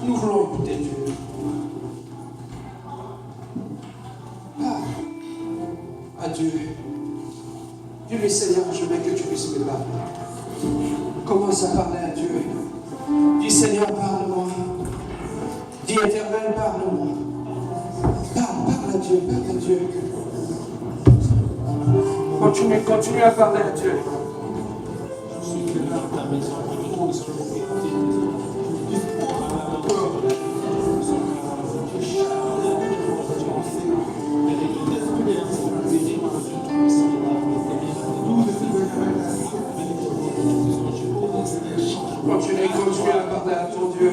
Nous voulons écouter Dieu. Dieu. Dieu le Seigneur, je veux que tu puisses me parler. Commence à parler à Dieu. Dis Seigneur, parle-moi. Dis Éternel, parle-moi. Parle à Dieu, parle à Dieu. Continue à parler à Dieu. Je suis que là dans ta maison. Continue à parler à ton Dieu.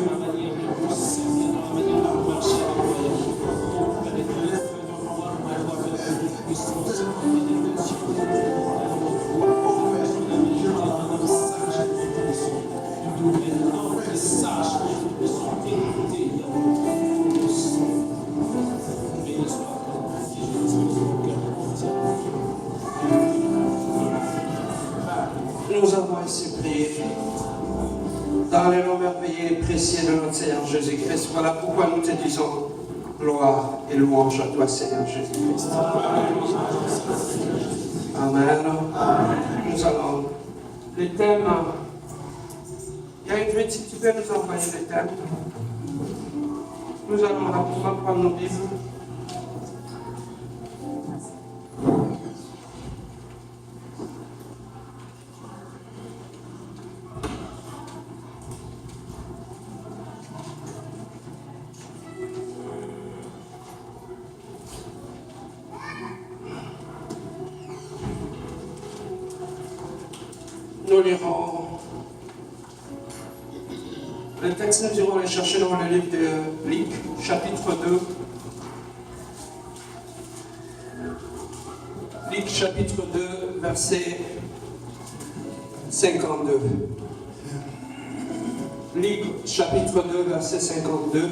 Nous avons ainsi prié. Dans les noms merveilleux et précieux de notre Seigneur Jésus-Christ, voilà pourquoi nous te disons gloire et louange à toi, Seigneur Jésus-Christ. Amen. Nous allons. Les thèmes. Il y a une petite, tu peux nous envoyer les thèmes. Nous allons rapidement prendre nos Bibles. Nous lirons le texte, nous irons les chercher dans le livre de Luc, chapitre 2. Luc, chapitre 2, verset 52. Luc, chapitre 2, verset 52.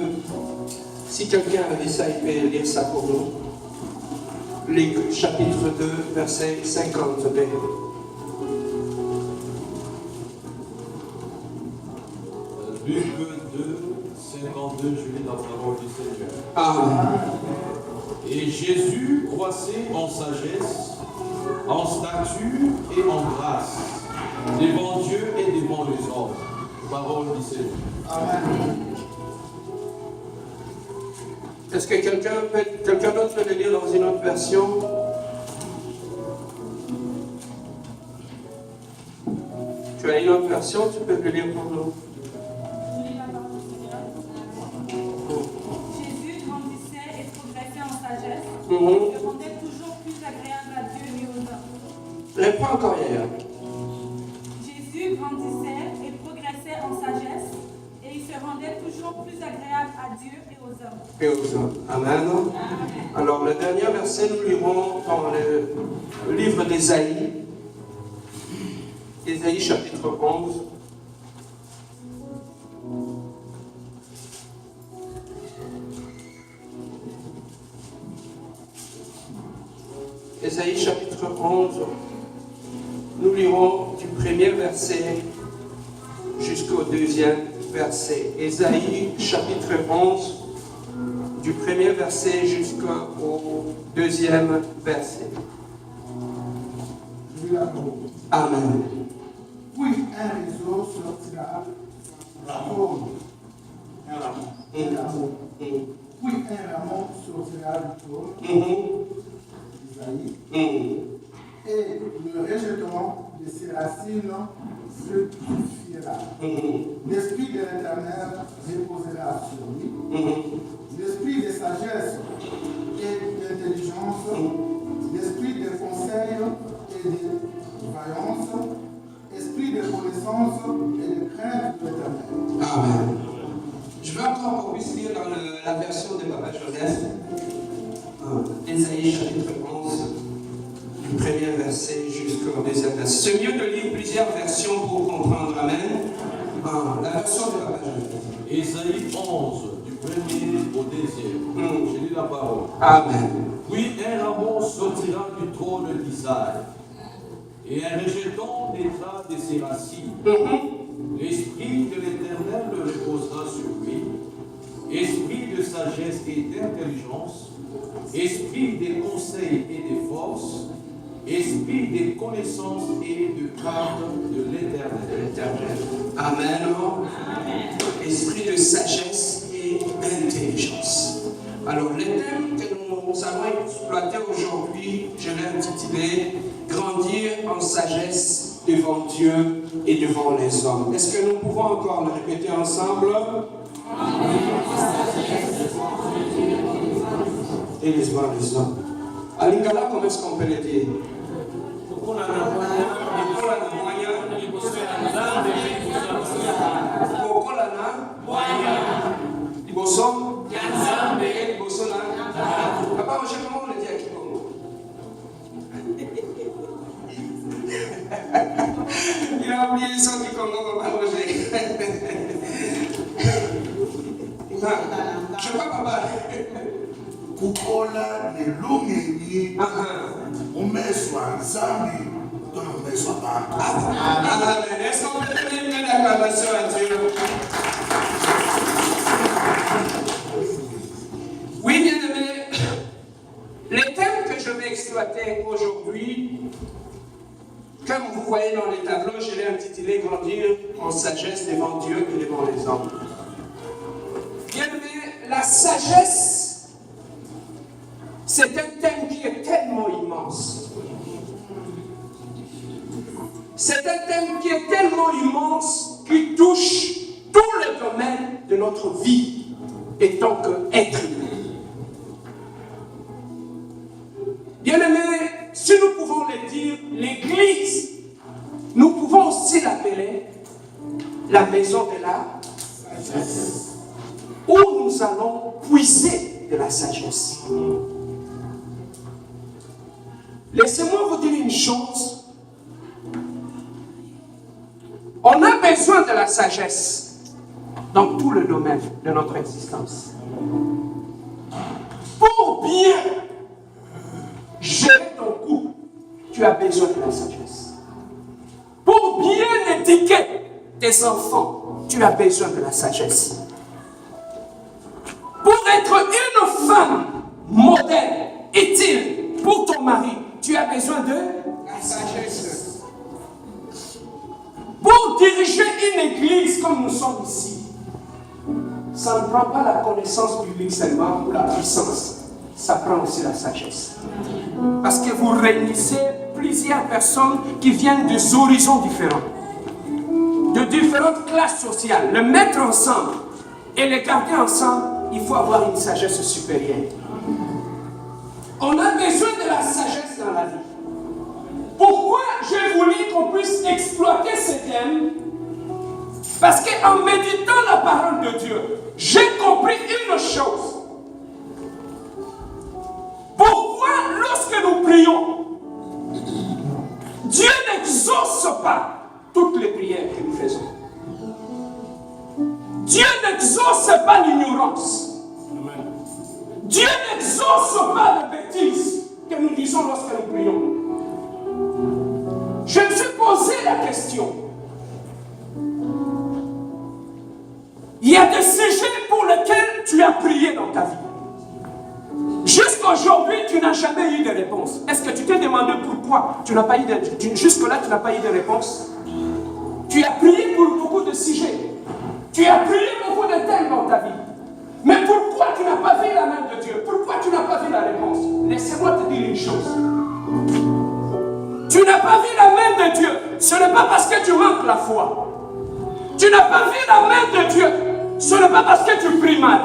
Si quelqu'un a lu ça, il peut lire ça pour nous. Luc, chapitre 2, verset 52. Luc 2, 52, je lis la parole du Seigneur. Amen. Et Jésus croissait en sagesse, en stature et en grâce, devant Dieu et devant les hommes. Parole du Seigneur. Amen. Est-ce que quelqu'un d'autre peut le lire dans une autre version? Tu as une autre version, tu peux le lire pour nous. Jésus grandissait et progressait en sagesse, Il se rendait toujours plus agréable à Dieu et aux hommes. Réponds encore hier. Jésus grandissait et progressait en sagesse, et il se rendait toujours plus agréable à Dieu et aux hommes. Et aux hommes. Amen. Alors, le dernier verset, nous lirons dans le livre d'Ésaïe. Ésaïe, chapitre 11. Ésaïe, chapitre 11. Nous lirons du premier verset jusqu'au deuxième verset. Ésaïe, chapitre 11, du premier verset jusqu'au deuxième verset. Amen. Puis un réseau sortira comme un rameau. Puis un rameau sortira du trône d'Isaïe, et le rejeton de ses racines fructifiera. L'esprit de l'Éternel reposera sur lui, l'esprit de sagesse et d'intelligence, l'esprit de conseil et de vaillance, esprit de connaissance et de crainte de l'Éternel. Amen. Je veux encore qu'on puisse lire dans la version de Papa Joseph, Ésaïe chapitre 11, du premier verset jusqu'au deuxième verset. C'est mieux de lire plusieurs versions pour comprendre. Amen. La version de Papa Joseph. Ésaïe 11, du premier au deuxième. Je lis la parole. Amen. Puis un rameau sortira du trône d'Isaïe, et un rejeton naîtra de ses racines. L'esprit de l'Éternel le reposera sur lui, d'intelligence, esprit des conseils et des forces, esprit des connaissances et de crainte de l'Éternel. Amen. Esprit de sagesse et d'intelligence. Alors, les thèmes que nous allons exploiter aujourd'hui, je l'ai intitulé « Grandir en sagesse devant Dieu et devant les hommes ». Est-ce que nous pouvons encore le répéter ensemble? Et devant les hommes. À Lingala, comment est-ce qu'on peut le dire? Liboso, liboso na. Papa Roger, comment on le dit à Kikongo? Il a oublié son Kikongo, Papa Roger. Je vois Papa. Kukola ne lungeni umeswa nzambi tona umeswa bantu. Amen. Est-ce qu'on peut donner une acclamation à Dieu? Oui, bien-aimés, les thèmes que je vais exploiter aujourd'hui, comme vous voyez dans les tableaux, je l'ai intitulé « Grandir en sagesse devant Dieu et devant les hommes ». Bien-aimés, la sagesse, c'est un thème qui est tellement immense. C'est un thème qui est tellement immense, qui touche tout le domaine de notre vie en tant qu'être humain. Bien-aimés, si nous pouvons le dire, l'Église, nous pouvons aussi l'appeler la maison de la sagesse, où nous allons puiser de la sagesse. Laissez-moi vous dire une chose. On a besoin de la sagesse dans tout le domaine de notre existence. Pour bien gérer ton couple, tu as besoin de la sagesse. Pour bien éduquer tes enfants, tu as besoin de la sagesse. Pour être une femme modèle, utile pour ton mari, tu as besoin de la sagesse. Pour diriger une église comme nous sommes ici, ça ne prend pas la connaissance biblique seulement ou la puissance, ça prend aussi la sagesse. Parce que vous réunissez plusieurs personnes qui viennent des horizons différents, de différentes classes sociales. Le mettre ensemble et les garder ensemble, il faut avoir une sagesse supérieure. On a besoin de la sagesse dans la vie. Pourquoi j'ai voulu qu'on puisse exploiter ce thème? Parce qu'en méditant la parole de Dieu, j'ai compris une chose. Pourquoi lorsque nous prions, Dieu n'exauce pas toutes les prières que nous faisons? Dieu n'exauce pas l'ignorance. Dieu n'exauce pas les bêtises que nous disons lorsque nous prions. Je me suis posé la question. Il y a des sujets pour lesquels tu as prié dans ta vie. Jusqu'à aujourd'hui, tu n'as jamais eu de réponse. Est-ce que tu t'es demandé pourquoi tu n'as pas eu de... Jusque-là, tu n'as pas eu de réponse? Tu as prié pour beaucoup de sujets. Tu as prié beaucoup de thèmes dans ta vie. Mais pourquoi tu n'as pas vu la main de Dieu? Pourquoi tu n'as pas vu la réponse? Laissez-moi te dire une chose. Tu n'as pas vu la main de Dieu. Ce n'est pas parce que tu manques la foi. Tu n'as pas vu la main de Dieu. Ce n'est pas parce que tu pries mal.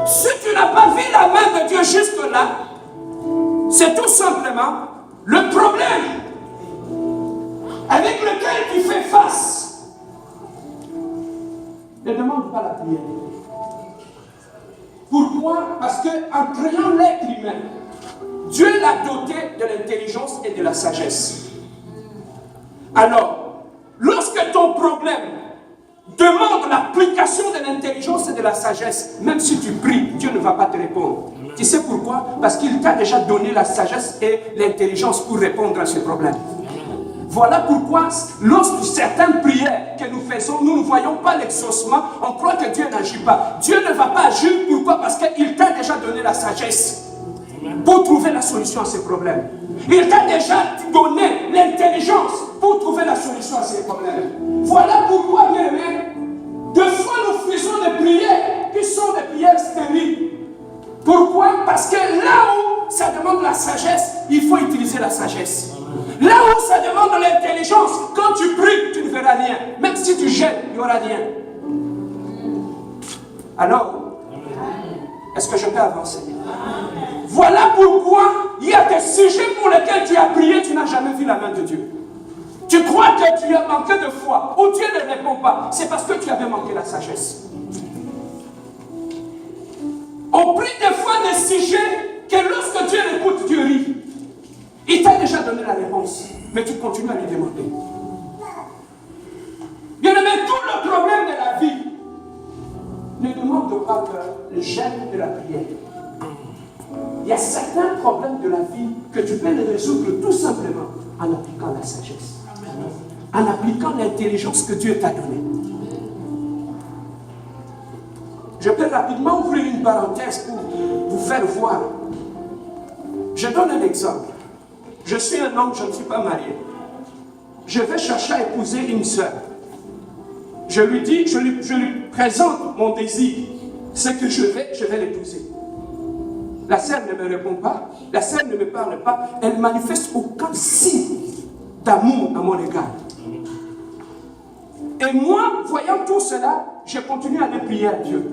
Si tu n'as pas vu la main de Dieu jusque-là, c'est tout simplement le problème avec lequel tu fais face. Ne demande pas la prière. Pourquoi? Parce qu'en créant l'être humain, Dieu l'a doté de l'intelligence et de la sagesse. Alors, lorsque ton problème demande l'application de l'intelligence et de la sagesse, même si tu pries, Dieu ne va pas te répondre. Tu sais pourquoi? Parce qu'il t'a déjà donné la sagesse et l'intelligence pour répondre à ce problème. Voilà pourquoi, lorsque certaines prières que nous faisons, nous ne voyons pas l'exaucement, on croit que Dieu n'agit pas. Dieu ne va pas agir, pourquoi? Parce qu'il t'a déjà donné la sagesse pour trouver la solution à ces problèmes. Il t'a déjà donné l'intelligence pour trouver la solution à ces problèmes. Voilà pourquoi, bien aimé, de fois nous faisons des prières qui sont des prières stériles. Pourquoi? Parce que là où ça demande la sagesse, il faut utiliser la sagesse. Là où ça demande l'intelligence, quand tu pries, tu ne verras rien. Même si tu jeûnes, il n'y aura rien. Alors, est-ce que je peux avancer? Voilà pourquoi il y a des sujets pour lesquels tu as prié, tu n'as jamais vu la main de Dieu. Tu crois que tu as manqué de foi, ou Dieu ne répond pas. C'est parce que tu avais manqué la sagesse. On prie des fois des sujets que lorsque Dieu écoute, Dieu rit. Il t'a déjà donné la réponse, mais tu continues à lui demander. Bien aimé, tout le problème de la vie ne demande pas que le jeûne et la prière. Il y a certains problèmes de la vie que tu peux les résoudre tout simplement en appliquant la sagesse, en appliquant l'intelligence que Dieu t'a donnée. Je peux rapidement ouvrir une parenthèse pour vous faire voir. Je donne un exemple. Je suis un homme, je ne suis pas marié. Je vais chercher à épouser une sœur. Je lui dis, je lui présente mon désir. Ce que je vais l'épouser. La sœur ne me répond pas, la sœur ne me parle pas, elle manifeste aucun signe d'amour à mon égard. Et moi, voyant tout cela, je continue à aller prier à Dieu.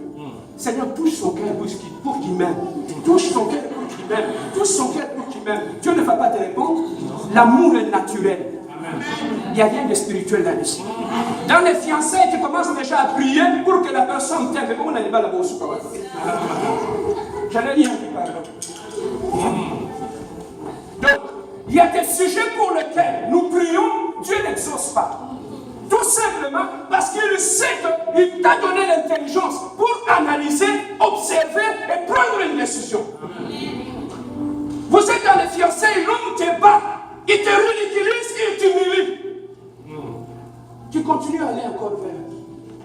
Seigneur, touche son cœur pour qu'il m'aime. Touche son cœur pour qu'il m'aime. Touche son cœur pour qu'il m'aime. Dieu ne va pas te répondre. L'amour est naturel. Il n'y a rien de spirituel là-dessus. Dans les fiançailles, tu commences déjà à prier pour que la personne t'aime. Mais comment on n'allait pas là-bas au super? J'allais lire un peu, pardon. Donc, il y a des sujets pour lesquels nous prions, Dieu n'exauce pas. Tout simplement parce qu'il sait qu'il t'a donné l'intelligence pour analyser, observer et prendre une décision. Vous êtes dans les fiançailles, l'homme te bat, il te ridiculise, il t'humilie. Tu continues à aller encore vers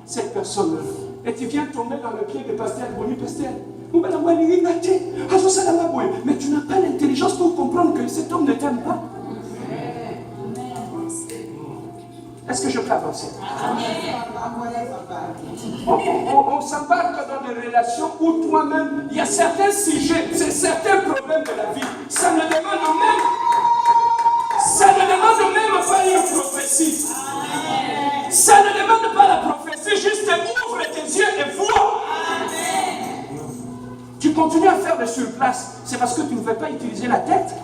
cette personne-là. Et tu viens tomber dans le pied de pasteur, Boni pasteur. Mais tu n'as pas l'intelligence pour comprendre que cet homme ne t'aime pas. Est-ce que je peux avancer? On s'embarque dans des relations où toi-même, il y a certains sujets, c'est certains problèmes de la vie. Ça ne demande même pas une prophétie. Ça ne demande pas la prophétie, juste ouvre tes yeux et vois. Tu continues à faire le surplace, c'est parce que tu ne veux pas utiliser la tête.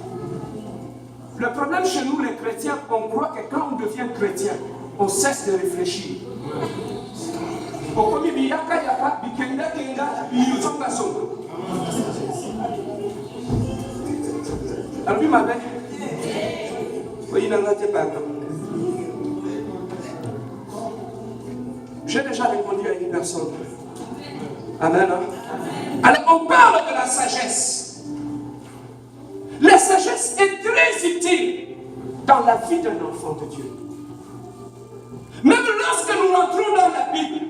Le problème chez nous, les chrétiens, on croit que quand on devient chrétien, on cesse de réfléchir. Alors, lui m'avait. Oui, il n'en a pas. J'ai déjà répondu à une personne. Amen. Alors, on parle de la sagesse. La sagesse est très utile dans la vie d'un enfant de Dieu. Même lorsque nous rentrons dans la Bible,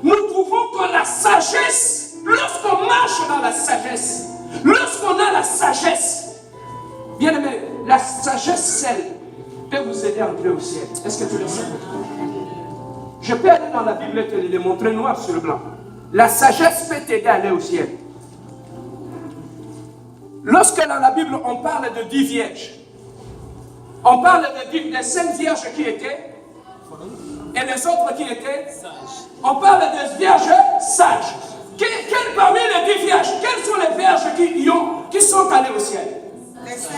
nous trouvons que la sagesse, lorsqu'on marche dans la sagesse, lorsqu'on a la sagesse, bien aimé, la sagesse seule peut vous aider à entrer au ciel. Est-ce que tu le sais? Je peux aller dans la Bible et te le montrer noir sur blanc. La sagesse peut t'aider à aller au ciel. Lorsque dans la Bible on parle de 10 vierges, on parle des 5 vierges qui étaient et les autres qui étaient sages. On parle des vierges sages. Quelles parmi les 10 vierges, quelles sont les vierges qui sont allées au ciel? Les sages.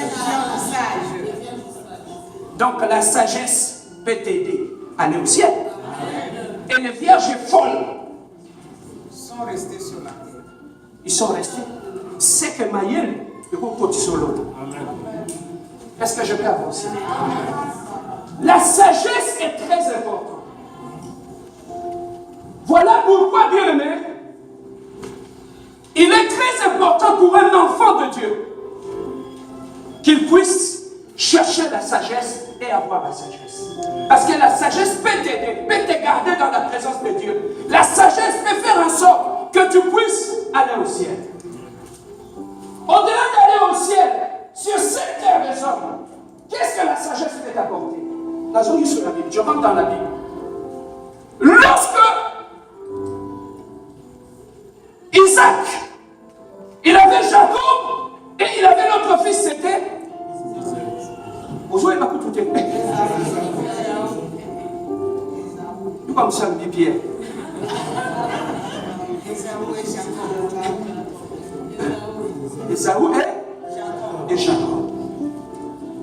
Donc la sagesse peut t'aider à aller au ciel. Et les vierges folles sont restées sur la terre. Ils sont restés. C'est que Maïel est au côté solo. Est-ce que je peux avancer? La sagesse est très importante. Voilà pourquoi, bien aimé, il est très important pour un enfant de Dieu qu'il puisse chercher la sagesse et avoir la sagesse. Parce que la sagesse peut t'aider, peut te garder dans la présence de Dieu. La sagesse peut faire en sorte que tu puisses aller au ciel. Au-delà d'aller au ciel, sur cette terre des hommes, qu'est-ce que la sagesse peut t'apporter? Nous avons lu sur la Bible, je rentre dans la Bible. Lorsque Isaac, il avait Jacob et il avait l'autre fils, c'était vous jouez ma coupe tout est. Nous comme ça, me dit Pierre. Ésaü et Jacob.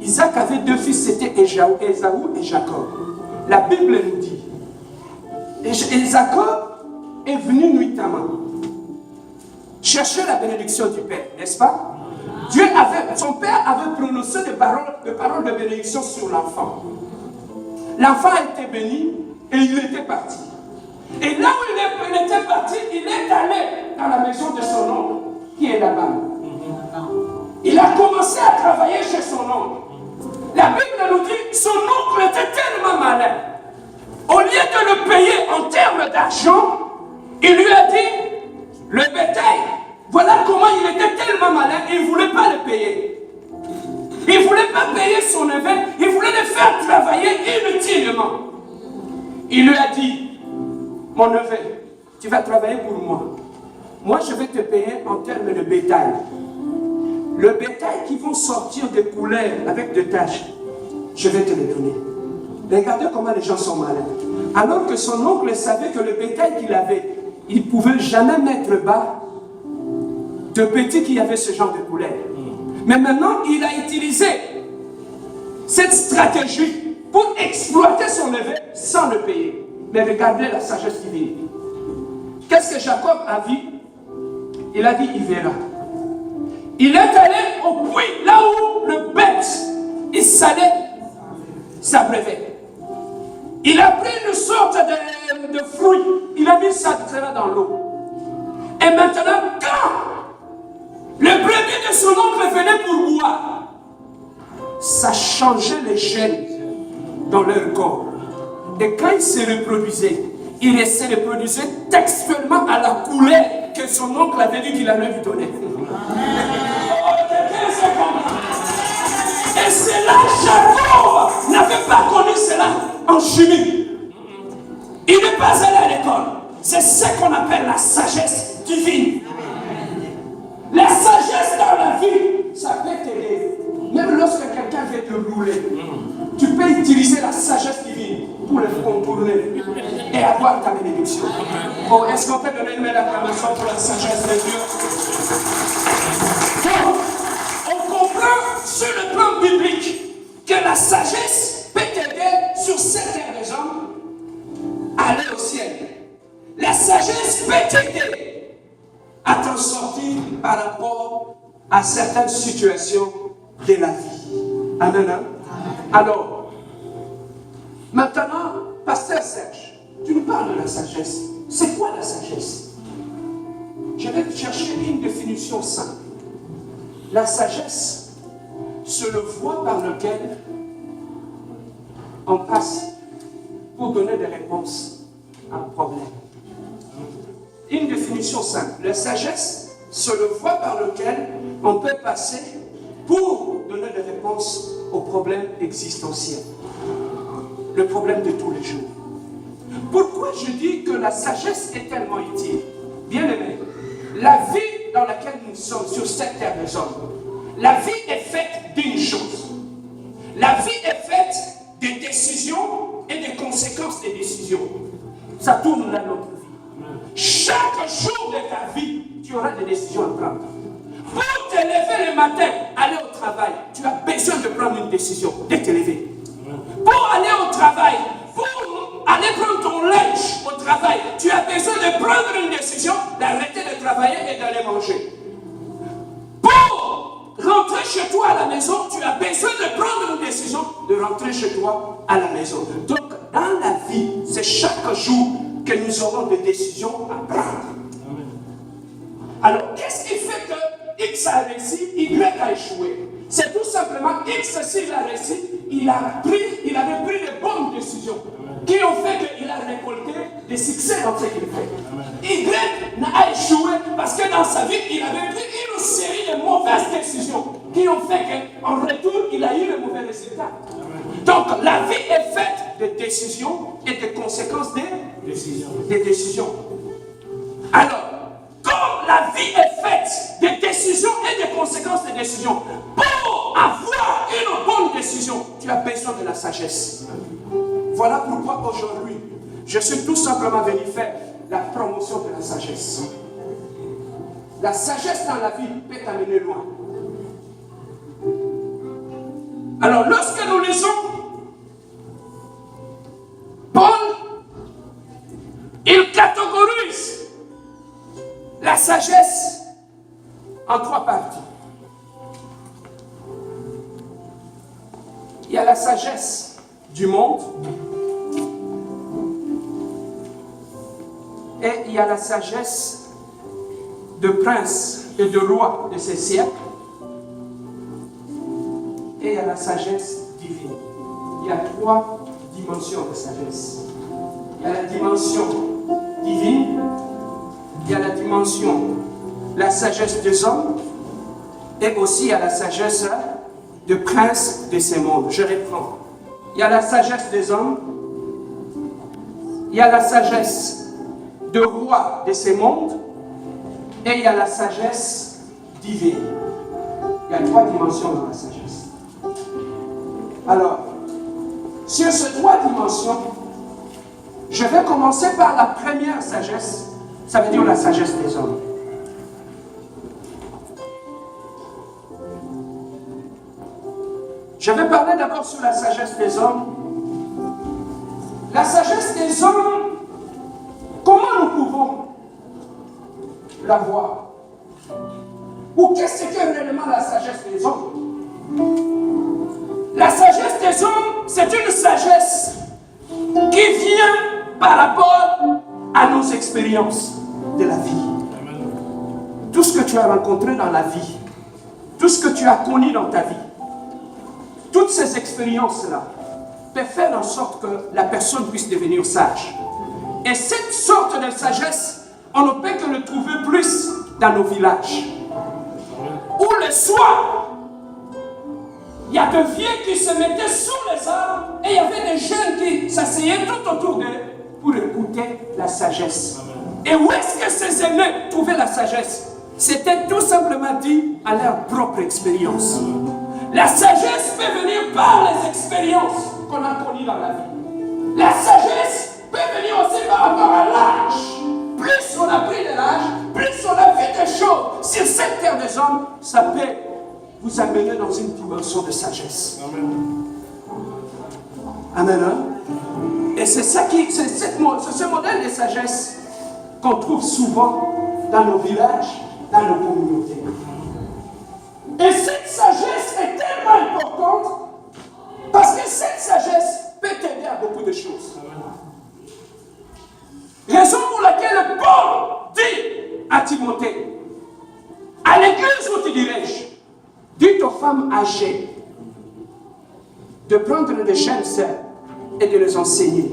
Isaac avait deux fils, c'était Ésaü et Jacob. La Bible nous dit, et Jacob est venu nuitamment chercher la bénédiction du Père, n'est-ce pas? Son père avait prononcé des paroles de bénédiction sur l'enfant. L'enfant a été béni et il était parti. Et là où il était parti, il est allé dans la maison de son oncle, qui est là-bas. Il a commencé à travailler chez son oncle. La Bible nous dit, son oncle était tellement malin. Au lieu de le payer en termes d'argent, il lui a dit, le bétail, voilà comment il était tellement malin, il ne voulait pas le payer. Il ne voulait pas payer son neveu, il voulait le faire travailler inutilement. Il lui a dit, mon neveu, tu vas travailler pour moi. Moi, je vais te payer en termes de bétail. Le bétail qui vont sortir des couleurs avec des taches, je vais te le donner. Regardez comment les gens sont malins. Alors que son oncle savait que le bétail qu'il avait, il ne pouvait jamais mettre bas de petits qui avaient ce genre de couleur. Mais maintenant, il a utilisé cette stratégie pour exploiter son neveu sans le payer. Mais regardez la sagesse divine. Qu'est-ce que Jacob a vu? Il a dit, il verra. Il est allé au puits, là où le bête, il s'allait s'abreuver. Il a pris une sorte de fruit, il a mis ça dans l'eau. Et maintenant, quand le brebis de son oncle venait pour boire, ça changeait les gènes dans leur corps. Et quand il se reproduisait, il se reproduisait textuellement à la couleur que son oncle avait dit qu'il allait lui donner. Et c'est là que Jacob n'avait pas connu cela en chimie. Il n'est pas allé à l'école. C'est ce qu'on appelle la sagesse divine. La sagesse dans la vie, ça peut t'aider. Même lorsque quelqu'un veut te rouler, tu peux utiliser la sagesse divine pour le contourner et avoir ta bénédiction. Bon, est-ce qu'on peut donner une belle acclamation pour la sagesse de Dieu? Bon, on comprend sur le plan biblique que la sagesse peut t'aider sur cette terre des hommes à aller au ciel. La sagesse peut t'aider à t'en sortir par rapport à certaines situations de la vie. Amen. Hein? Alors, maintenant, Pasteur Serge, tu nous parles de la sagesse. C'est quoi la sagesse? Je vais chercher une définition simple. La sagesse, c'est le voie par lequel on passe pour donner des réponses à un problème. Une définition simple. La sagesse, c'est le voie par lequel on peut passer pour donner des réponses aux problèmes existentiels. Le problème de tous les jours. Pourquoi je dis que la sagesse est tellement utile? Bien aimé, la vie dans laquelle nous sommes sur cette terre des hommes, la vie est faite d'une chose. La vie est faite des décisions et des conséquences des décisions. Ça tourne dans notre vie. Chaque jour de ta vie, tu auras des décisions à prendre. Pour te lever le matin, aller au travail, tu as besoin de prendre une décision, de te lever. Pour aller au travail, pour aller prendre ton lunch au travail, tu as besoin de prendre une décision d'arrêter de travailler et d'aller manger. Pour rentrer chez toi à la maison, tu as besoin de prendre une décision de rentrer chez toi à la maison. Donc, dans la vie, c'est chaque jour que nous aurons des décisions à prendre. Alors, qu'est-ce qui fait que X a réussi, Y a échoué? C'est tout simplement X s'il a réussi, il avait pris les bonnes décisions qui ont fait qu'il a récolté des succès dans ce qu'il fait. Y n'a échoué parce que dans sa vie, il avait pris une série de mauvaises décisions qui ont fait qu'en retour, il a eu de mauvais résultats. Donc, la vie est faite de décisions et de conséquences des décisions. Alors, comme la vie est faite de décisions et de conséquences des décisions, pour avoir une bonne décision, tu as besoin de la sagesse. Voilà pourquoi aujourd'hui, je suis tout simplement venu faire la promotion de la sagesse. La sagesse dans la vie peut t'amener loin. Alors, lorsque nous lisons Paul, il catégorise la sagesse en 3 parties. Il y a la sagesse du monde et il y a la sagesse de princes et de rois de ces siècles et il y a la sagesse divine. Il y a 3 dimensions de sagesse. Il y a la dimension divine, il y a la dimension, la sagesse des hommes, et aussi il y a la sagesse de prince de ces mondes. Je reprends. Il y a la sagesse des hommes, il y a la sagesse de roi de ces mondes, et il y a la sagesse divine. Il y a 3 dimensions dans la sagesse. Alors, sur ces 3 dimensions, je vais commencer par la première sagesse. Ça veut dire la sagesse des hommes. Je vais parler d'abord sur la sagesse des hommes. La sagesse des hommes, comment nous pouvons la voir? Ou qu'est-ce que réellement la sagesse des hommes? La sagesse des hommes, c'est une sagesse qui vient par rapport à nos expériences de la vie. Tout ce que tu as rencontré dans la vie, tout ce que tu as connu dans ta vie, toutes ces expériences-là peuvent faire en sorte que la personne puisse devenir sage. Et cette sorte de sagesse, on ne peut que le trouver plus dans nos villages. Où le soir, il y a des vieux qui se mettaient sous les arbres et il y avait des jeunes qui s'asseyaient tout autour d'eux pour écouter la sagesse. Et où est-ce que ces aînés trouvaient la sagesse? C'était tout simplement dit à leur propre expérience. La sagesse peut venir par les expériences qu'on a connues dans la vie. La sagesse peut venir aussi par rapport à l'âge. Plus on a pris de l'âge, plus on a vu des choses sur cette terre des hommes, ça peut vous amener dans une dimension de sagesse. Amen. Et c'est ce modèle de sagesse qu'on trouve souvent dans nos villages, dans nos communautés. Et cette sagesse est tellement importante parce que cette sagesse peut t'aider à beaucoup de choses. Raison pour laquelle Paul dit à Timothée, à l'église où tu diriges, dites aux femmes âgées de prendre des jeunes sœurs et de les enseigner.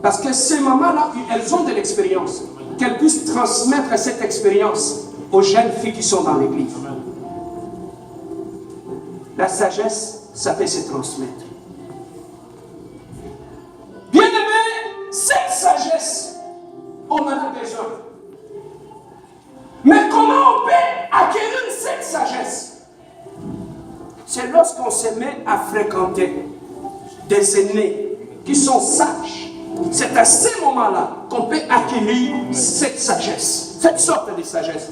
Parce que ces mamans-là, elles ont de l'expérience, qu'elles puissent transmettre cette expérience aux jeunes filles qui sont dans l'église. La sagesse, ça peut se transmettre. Bien-aimé, cette sagesse, on en a besoin. Mais comment on peut acquérir cette sagesse? C'est lorsqu'on se met à fréquenter des aînés qui sont sages. C'est à ces moments-là qu'on peut acquérir cette sagesse, cette sorte de sagesse.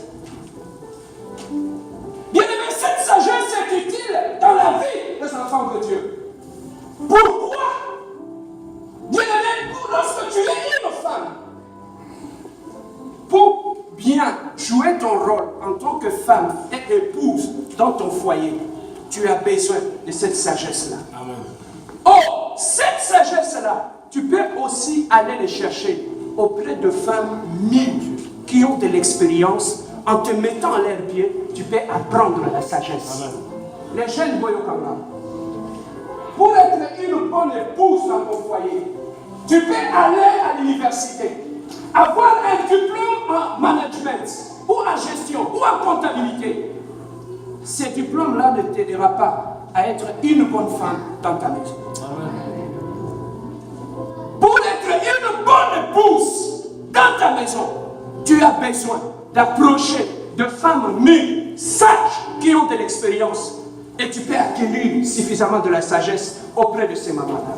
Bien-aimé, cette sagesse est utile dans la vie des enfants de Dieu. Pourquoi? Bien-aimé, lorsque tu es une femme, pour bien jouer ton rôle en tant que femme et épouse dans ton foyer, tu as besoin de cette sagesse-là. Oh, cette sagesse-là, tu peux aussi aller les chercher auprès de femmes mûres qui ont de l'expérience. En te mettant à leurs pieds, tu peux apprendre la sagesse. Les jeunes Boyokanga, pour être une bonne épouse dans ton foyer, tu peux aller à l'université, avoir un diplôme en management, ou en gestion, ou en comptabilité. Ces diplômes-là ne t'aideront pas à être une bonne femme dans ta maison. Pour être une bonne épouse dans ta maison, tu as besoin d'approcher de femmes mûres, sages, qui ont de l'expérience. Et tu peux acquérir suffisamment de la sagesse auprès de ces mamans-là.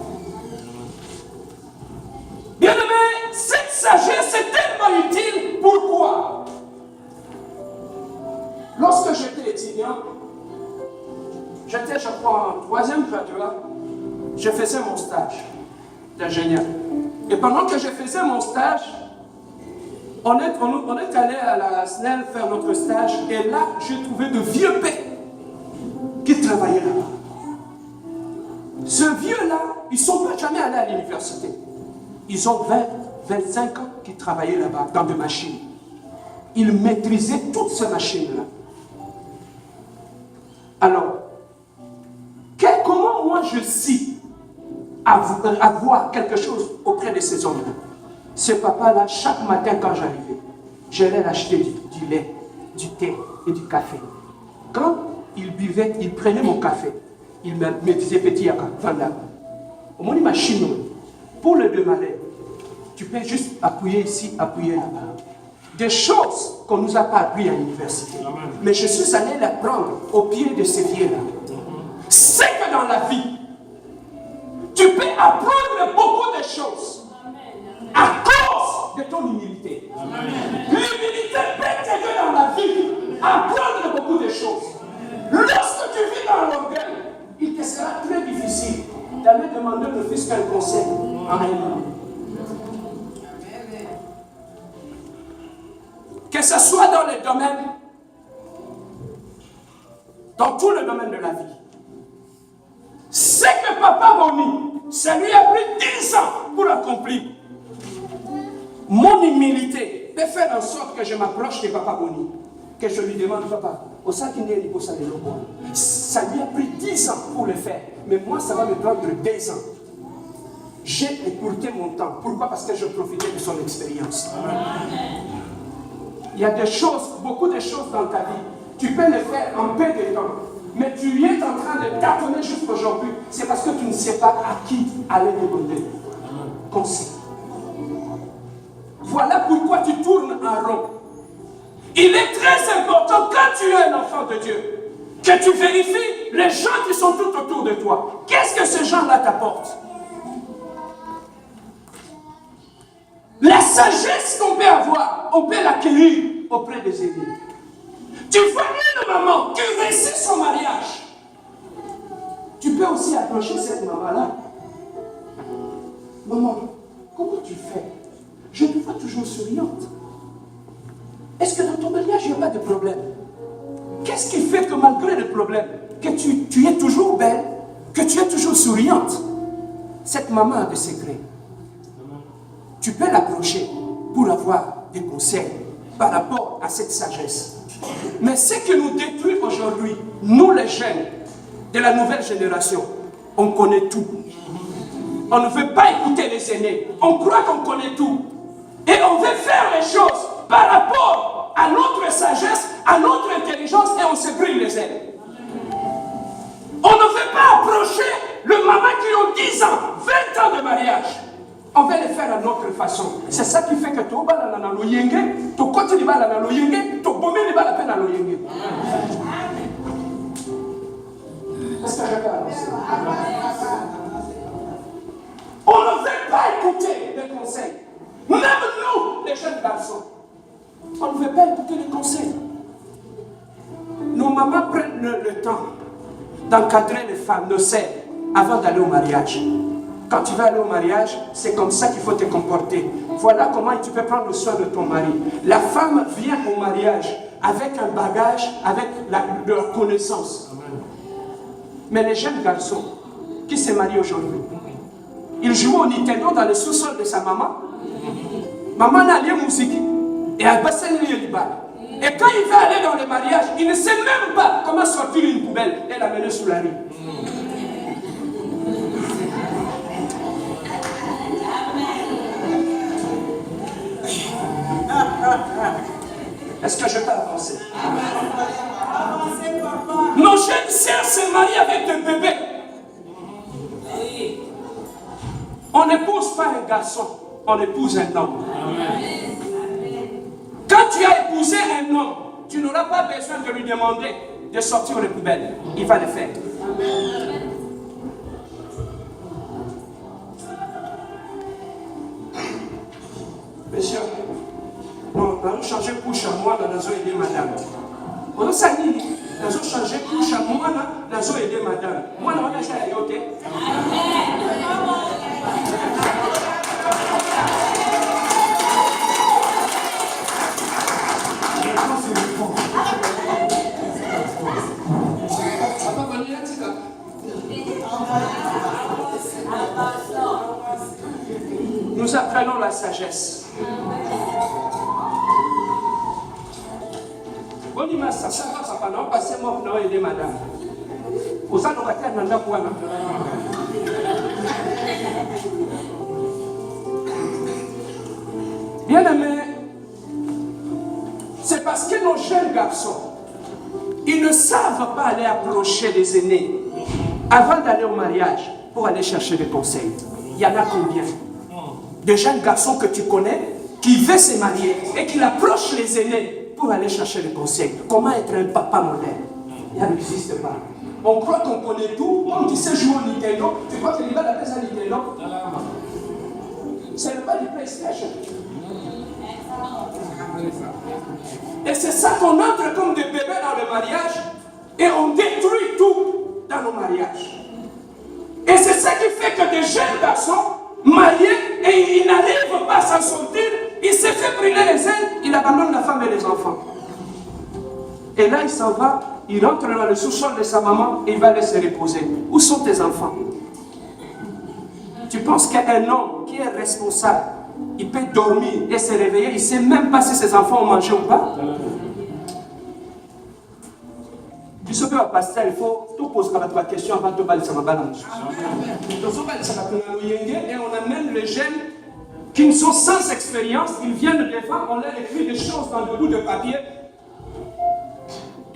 Bien-aimé, cette sagesse est tellement utile. Pourquoi? Lorsque j'étais étudiant, j'étais, je crois, en 3e graduat, je faisais mon stage d'ingénieur. Et pendant que je faisais mon stage, on est allé à la SNEL faire notre stage, et là, j'ai trouvé de vieux pères qui travaillaient là-bas. Ce vieux-là, ils ne sont pas jamais allés à l'université. Ils ont 20, 25 ans qu'ils travaillaient là-bas, dans des machines. Ils maîtrisaient toutes ces machines-là. Alors, comment moi je suis avoir quelque chose auprès de ces hommes-là? Ce papa-là, chaque matin quand j'arrivais, j'allais l'acheter du lait, du thé et du café. Quand il buvait, il prenait mon café. Il me disait, petit yaka, vanda. Au moins, machine, pour le démarrer, tu peux juste appuyer ici, appuyer là-bas. Des choses qu'on ne nous a pas appris à l'université. Mais je suis allé l'apprendre au pied de ces vieux-là. C'est que dans la vie, tu peux apprendre beaucoup de choses à cause de ton humilité. L'humilité peut t'aider dans la vie à apprendre beaucoup de choses. Lorsque tu vis dans l'orgueil, il te sera très difficile d'aller demander ne fût-ce qu'un conseil en un homme. Que ce soit dans les domaines, dans tout le domaine de la vie. C'est que Papa Boni, ça lui a pris 10 ans pour accomplir. Mon humilité peut faire en sorte que je m'approche de Papa Boni, que je lui demande, papa, ça lui a pris 10 ans pour le faire, mais moi ça va me prendre 2 ans. J'ai écourté mon temps. Pourquoi? Parce que je profitais de son expérience. Il y a des choses, beaucoup de choses dans ta vie. Tu peux les faire en peu de temps. Mais tu es en train de tâtonner jusqu'aujourd'hui. C'est parce que tu ne sais pas à qui aller demander conseil. Voilà pourquoi tu tournes en rond. Il est très important quand tu es un enfant de Dieu que tu vérifies les gens qui sont tout autour de toi. Qu'est-ce que ces gens-là t'apportent? La sagesse qu'on peut avoir, on peut l'acquérir auprès des aînés. Tu vois une maman qui réussit son mariage. Tu peux aussi approcher cette maman-là. Maman, comment tu fais? Je te vois toujours souriante. Est-ce que dans ton mariage, il n'y a pas de problème? Qu'est-ce qui fait que malgré le problème, que tu es toujours belle, que tu es toujours souriante? Cette maman a des secrets. Tu peux l'approcher pour avoir des conseils par rapport à cette sagesse. Mais ce qui nous détruit aujourd'hui, nous les jeunes de la nouvelle génération, on connaît tout. On ne veut pas écouter les aînés. On croit qu'on connaît tout. Et on veut faire les choses par rapport à notre sagesse, à notre intelligence, et on se brûle les ailes. On ne veut pas approcher le maman qui a 10 ans, 20 ans de mariage. On va les faire à notre façon. C'est ça qui fait que tu vas la loyenge, tu continues à la loyenge, tu bommes les balles à peine à loyenge. Est-ce que je peux annoncer? On ne veut pas écouter les conseils. Même nous, les jeunes garçons, on ne veut pas écouter les conseils. Nos mamans prennent le temps d'encadrer les femmes, nos sœurs, avant d'aller au mariage. Quand tu vas aller au mariage, c'est comme ça qu'il faut te comporter. Voilà comment tu peux prendre soin de ton mari. La femme vient au mariage avec un bagage, avec de la connaissance. Mais les jeunes garçons qui se marient aujourd'hui, ils jouent au Nintendo dans le sous-sol de sa maman. Maman n'a rien musique. Et elle passe le bal. Et quand il va aller dans le mariage, il ne sait même pas comment sortir une poubelle et la mener sous la rue. Est-ce que je peux avancer? Nos jeunes sœurs se marient avec des bébés. On n'épouse pas un garçon, on épouse un homme. Quand tu as épousé un homme, tu n'auras pas besoin de lui demander de sortir les poubelles. Il va le faire. Monsieur, on a changé couche à moi, on a aidé madame. On a sani, on a changé couche à moi, on a aidé madame. Moi, on a déjà aidé. Nous apprenons la sagesse. Ça va, ça va, non, parce que moi, je vais aider madame. Vous allez nous quoi, bien aimé, c'est parce que nos jeunes garçons, ils ne savent pas aller approcher les aînés avant d'aller au mariage pour aller chercher des conseils. Il y en a combien? De jeunes garçons que tu connais qui veulent se marier et qui approchent les aînés pour aller chercher des conseils. Comment être un papa modèle? Il n'existe pas. On croit qu'on connaît tout. Comme tu sais jouer au Nintendo, tu crois que l'hiver appelle ça Nintendo? Ce n'est pas du PlayStation. Et c'est ça qu'on entre comme des bébés dans le mariage et on détruit tout dans nos mariages. Et c'est ça qui fait que des jeunes garçons mariés et ils n'arrivent pas à s'en sortir, il s'est fait brûler les ailes, il abandonne la femme et les enfants. Et là il s'en va, il rentre dans le sous-sol de sa maman et il va aller se reposer. Où sont tes enfants? Tu penses qu'un homme qui est responsable, il peut dormir et se réveiller, il ne sait même pas si ses enfants ont mangé ou pas? Tu sais que le pasteur, il faut tout poser la question avant de balayer sa balance. Et on amène les jeunes qui sont sans expérience, ils viennent des fois, on leur écrit des choses dans le bout de papier.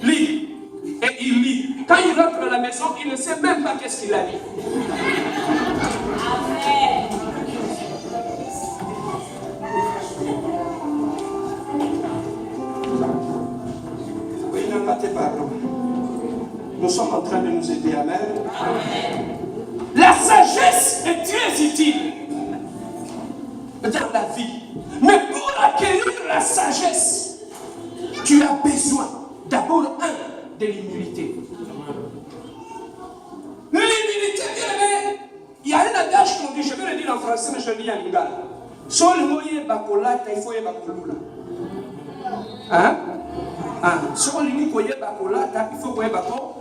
Lis. Et il lit. Quand il rentre à la maison, il ne sait même pas qu'est-ce qu'il a dit. Oui, ne battez pas. Nous sommes en train de nous aider. Amen. La sagesse est très utile dans la vie. Mais pour acquérir la sagesse, tu as besoin d'abord, de l'humilité. L'humilité, bien aimé, il y a un adage qu'on dit, je vais le dire en français, mais je le dis en lingala. Sol moye bakola, il faut y bakolula. Hein? Sol moye bakola, il faut y bakola.